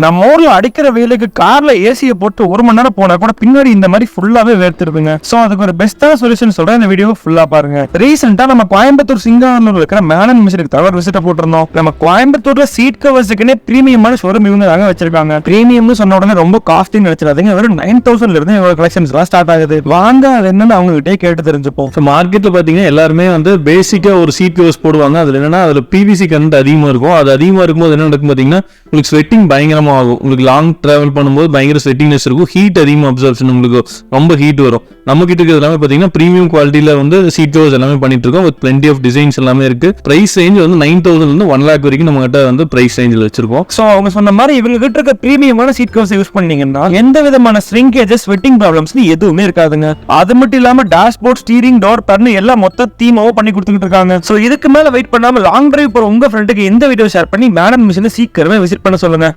நம்ம ஊர்ல அடிக்கிற வெயிலுக்கு கார்ல ஏசியை போட்டு 1 மணி நேரம் போனா கூட பின்னாடி இந்த மாதிரி ஃபுல்லாவே வேர்த்திருதுங்க. சோ அதுக்கு ஒரு பெஸ்டான சொல்யூஷன் சொல்றேன், இந்த வீடியோ ஃபுல்லா பாருங்க. ரீசெண்டா நம்ம கோயம்புத்தூர் சிங்கானூர்ல இருக்கிற மேனன் மிஷனுக்கு தவிர விசிட்ட போட்டிருந்தோம். நம்ம கோயம்புத்தூர்ல சீட் கவர்ஸ்க்குனே பிரீமியமான ஷோரூம் இவங்க தாங்க வச்சிருக்காங்க. பிரீமியம்னு சொன்ன உடனே ரொம்ப காஸ்ட்னு நினைச்சிடாதீங்க. வெறும் 9,000 இருந்து இவங்க கலெக்ஷன்ஸ் எல்லாம் ஸ்டார்ட் ஆகுது. வாங்க அது என்னன்னு அவங்க கிட்டே கேட்டு தெரிஞ்சுப்போம். மார்க்கெட்ல பாத்தீங்கன்னா எல்லாருமே வந்து பேசிக்கா ஒரு சீட் கவர்ஸ் போடுவாங்க. அதுல என்னன்னா அதுல பிவிசி கரண்ட் அதிகமா இருக்கும். அது அதிகமா இருக்கும்போது என்ன நடக்கும் பாத்தீங்கன்னா உங்களுக்கு ஸ்வெட்டிங் பயங்கரமா ஆகும். உங்களுக்கு லாங் டிராவல் பண்ணும்போது பயங்கர ஸ்வெட்டிங்னஸ் இருக்கும். ஹீட் அதிகமாக அப்சர்ப்ஷன், உங்களுக்கு ரொம்ப ஹீட் வரும். நம்ம கிட்ட இருக்கிறது எல்லாமே பாத்தீங்கன்னா பிரீமியம் குவாலிட்டியில வந்து சீட் கவர்ஸ் எல்லாமே பண்ணிட்டு இருக்கோம். வித் பிளென்டி ஆஃப் டிசைன்ஸ் எல்லாமே இருக்கு. பிரைஸ் ரேஞ்ச் வந்து 9,000 இருந்து 1 lakh வரைக்கும் நம்ம கிட்ட வந்து பிரைஸ் ரேஞ்சில் வச்சிருக்கோம். சோ அவங்க சொன்ன மாதிரி இவங்க கிட்ட இருக்க பிரீமியமான சீட் கவர்ஸ் யூஸ் பண்ணீங்கன்னா எந்த விதமான ஸ்ரிங்கேஜஸ், ஸ்வெட்டிங் ப்ராப்ளம்ஸ் எதுவுமே இருக்காதுங்க. அது மட்டும் இல்லாம டேஷ்போர்ட், ஸ்டீரிங், டோர் பர்னு எல்லாம் மொத்த தீமாவோ பண்ணி கொடுத்துட்டு இருக்காங்க. சோ இதுக்கு மேல வெயிட் பண்ணாம லாங் டிரைவ் போற உங்க ஃப்ரெண்டுக்கு இந்த வீடியோ ஷேர் பண்ணி மேனன் மிஷனை சீக்கிரமே விசிட் பண்ண சொல்லுங்க.